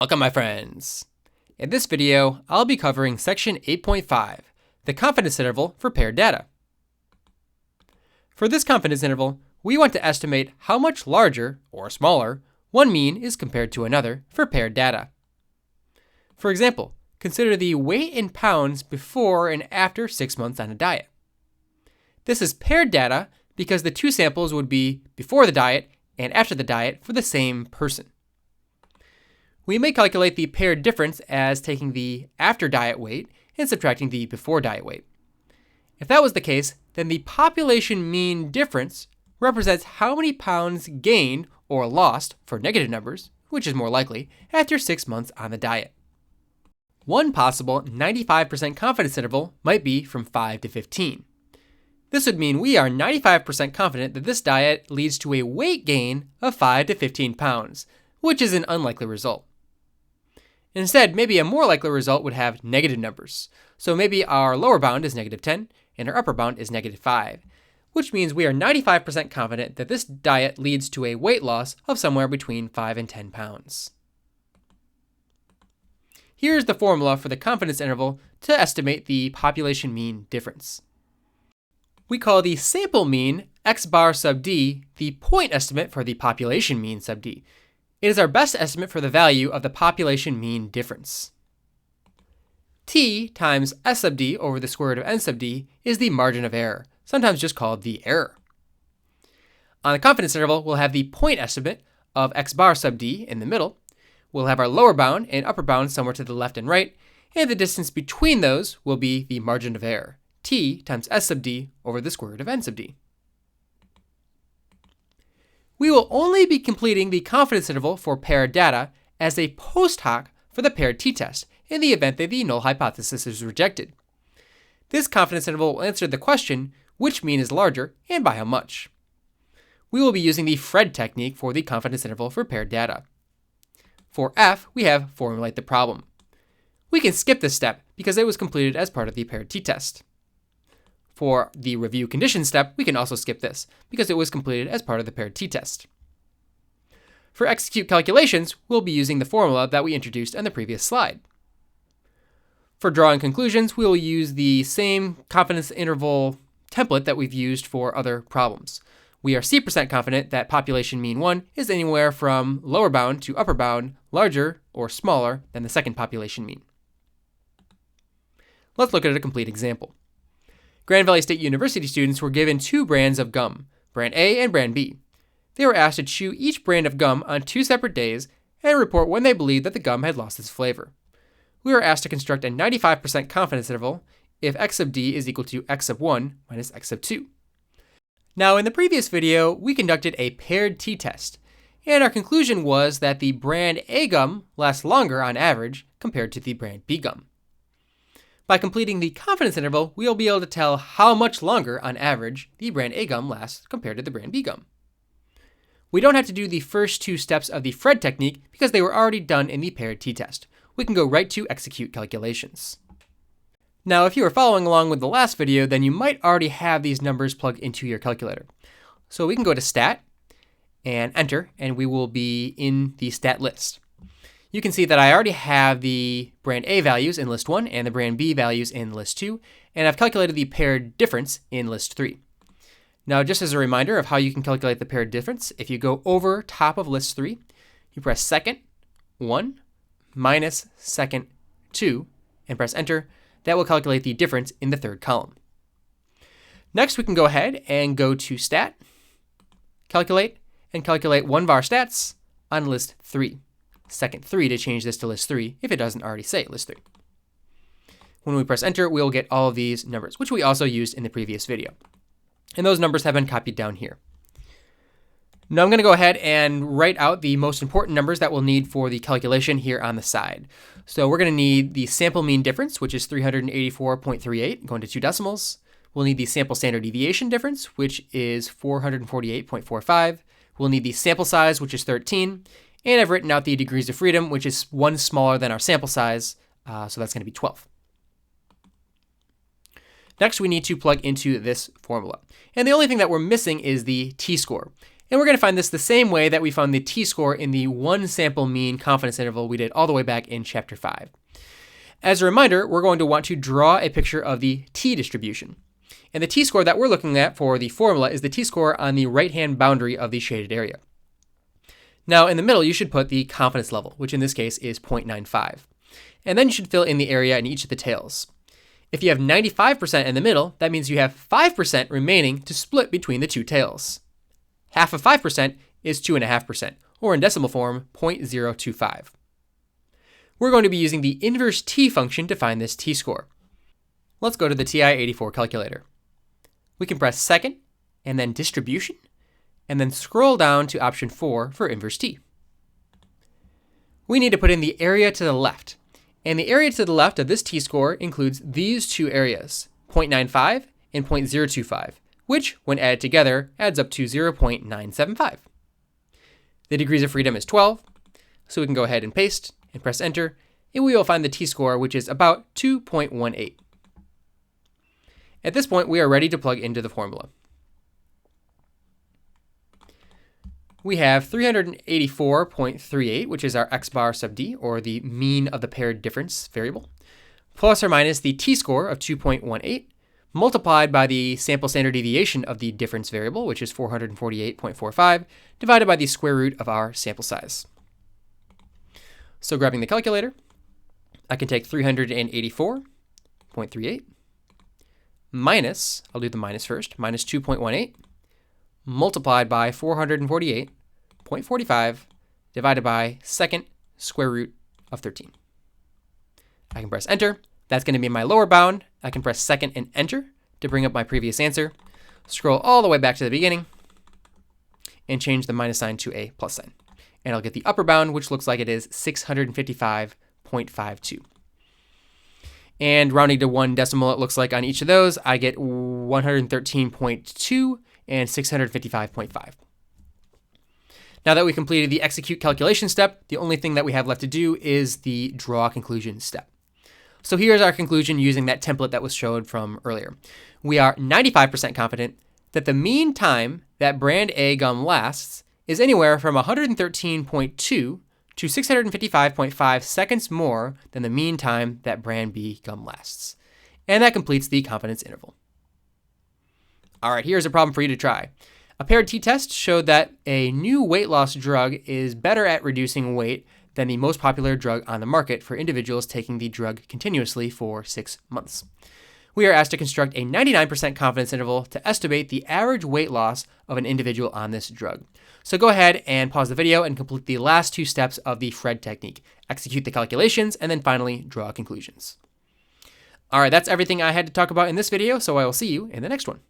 Welcome, my friends. In this video, I'll be covering section 8.5, the confidence interval for paired data. For this confidence interval, we want to estimate how much larger, or smaller, one mean is compared to another for paired data. For example, consider the weight in pounds before and after 6 months on a diet. This is paired data because the two samples would be before the diet and after the diet for the same person. We may calculate the paired difference as taking the after diet weight and subtracting the before diet weight. If that was the case, then the population mean difference represents how many pounds gained or lost for negative numbers, which is more likely, after 6 months on the diet. One possible 95% confidence interval might be from 5 to 15. This would mean we are 95% confident that this diet leads to a weight gain of 5 to 15 pounds, which is an unlikely result. Instead, maybe a more likely result would have negative numbers. So maybe our lower bound is negative 10 and our upper bound is negative 5, which means we are 95% confident that this diet leads to a weight loss of somewhere between 5 and 10 pounds. Here's the formula for the confidence interval to estimate the population mean difference. We call the sample mean x bar sub d the point estimate for the population mean sub d. It is our best estimate for the value of the population mean difference. T times S sub d over the square root of n sub d is the margin of error, sometimes just called the error. On the confidence interval, we'll have the point estimate of x bar sub d in the middle. We'll have our lower bound and upper bound somewhere to the left and right, and the distance between those will be the margin of error, t times S sub d over the square root of n sub d. We will only be completing the confidence interval for paired data as a post hoc for the paired t-test in the event that the null hypothesis is rejected. This confidence interval will answer the question, which mean is larger and by how much. We will be using the Phred technique for the confidence interval for paired data. For F, we have formulate the problem. We can skip this step because it was completed as part of the paired t-test. For the review condition step, we can also skip this because it was completed as part of the paired t-test. For execute calculations, we'll be using the formula that we introduced in the previous slide. For drawing conclusions, we will use the same confidence interval template that we've used for other problems. We are C% confident that population mean 1 is anywhere from lower bound to upper bound larger or smaller than the second population mean. Let's look at a complete example. Grand Valley State University students were given two brands of gum, brand A and brand B. They were asked to chew each brand of gum on 2 separate days and report when they believed that the gum had lost its flavor. We were asked to construct a 95% confidence interval if x sub d is equal to x sub 1 minus x sub 2. Now, in the previous video, we conducted a paired t-test, and our conclusion was that the brand A gum lasts longer on average compared to the brand B gum. By completing the confidence interval, we'll be able to tell how much longer, on average, the brand A gum lasts compared to the brand B gum. We don't have to do the first 2 steps of the Phred technique because they were already done in the paired t-test. We can go right to execute calculations. Now, if you were following along with the last video, then you might already have these numbers plugged into your calculator. So we can go to stat and enter, and we will be in the stat list. You can see that I already have the brand A values in list 1 and the brand B values in list 2, and I've calculated the paired difference in list 3. Now, just as a reminder of how you can calculate the paired difference, if you go over top of list 3, you press second 1 minus second 2 and press enter. That will calculate the difference in the third column. Next, we can go ahead and go to stat, calculate, and calculate one var stats on list 3. Second 3 to change this to list 3 if it doesn't already say list 3. When we press enter, we'll get all of these numbers, which we also used in the previous video. And those numbers have been copied down here. Now I'm going to go ahead and write out the most important numbers that we'll need for the calculation here on the side. So we're going to need the sample mean difference, which is 384.38, going to 2 decimals. We'll need the sample standard deviation difference, which is 448.45. We'll need the sample size, which is 13. And I've written out the degrees of freedom, which is 1 smaller than our sample size, so that's going to be 12. Next, we need to plug into this formula. And the only thing that we're missing is the t-score. And we're going to find this the same way that we found the t-score in the one sample mean confidence interval we did all the way back in Chapter 5. As a reminder, we're going to want to draw a picture of the t-distribution. And the t-score that we're looking at for the formula is the t-score on the right-hand boundary of the shaded area. Now, in the middle, you should put the confidence level, which in this case is 0.95. And then you should fill in the area in each of the tails. If you have 95% in the middle, that means you have 5% remaining to split between the two tails. Half of 5% is 2.5%, or in decimal form, 0.025. We're going to be using the inverse t function to find this t-score. Let's go to the TI-84 calculator. We can press second, and then distribution, and then scroll down to option 4 for inverse t. We need to put in the area to the left, and the area to the left of this t-score includes these two areas, 0.95 and 0.025, which, when added together, adds up to 0.975. The degrees of freedom is 12, so we can go ahead and paste and press enter, and we will find the t-score, which is about 2.18. At this point, we are ready to plug into the formula. We have 384.38, which is our x bar sub d, or the mean of the paired difference variable, plus or minus the t-score of 2.18, multiplied by the sample standard deviation of the difference variable, which is 448.45, divided by the square root of our sample size. So grabbing the calculator, I can take 384.38 minus, I'll do the minus first, minus 2.18, multiplied by 448.45 divided by second square root of 13. I can press enter. That's going to be my lower bound. I can press second and enter to bring up my previous answer. Scroll all the way back to the beginning and change the minus sign to a plus sign. And I'll get the upper bound, which looks like it is 655.52. And rounding to one decimal, it looks like on each of those, I get 113.2 and 655.5. Now that we completed the execute calculation step, the only thing that we have left to do is the draw conclusion step. So here's our conclusion using that template that was showed from earlier. We are 95% confident that the mean time that brand A gum lasts is anywhere from 113.2 to 655.5 seconds more than the mean time that brand B gum lasts. And that completes the confidence interval. All right, here's a problem for you to try. A paired t-test showed that a new weight loss drug is better at reducing weight than the most popular drug on the market for individuals taking the drug continuously for 6 months. We are asked to construct a 99% confidence interval to estimate the average weight loss of an individual on this drug. So go ahead and pause the video and complete the last two steps of the Phred technique. Execute the calculations and then finally draw conclusions. All right, that's everything I had to talk about in this video, so I will see you in the next one.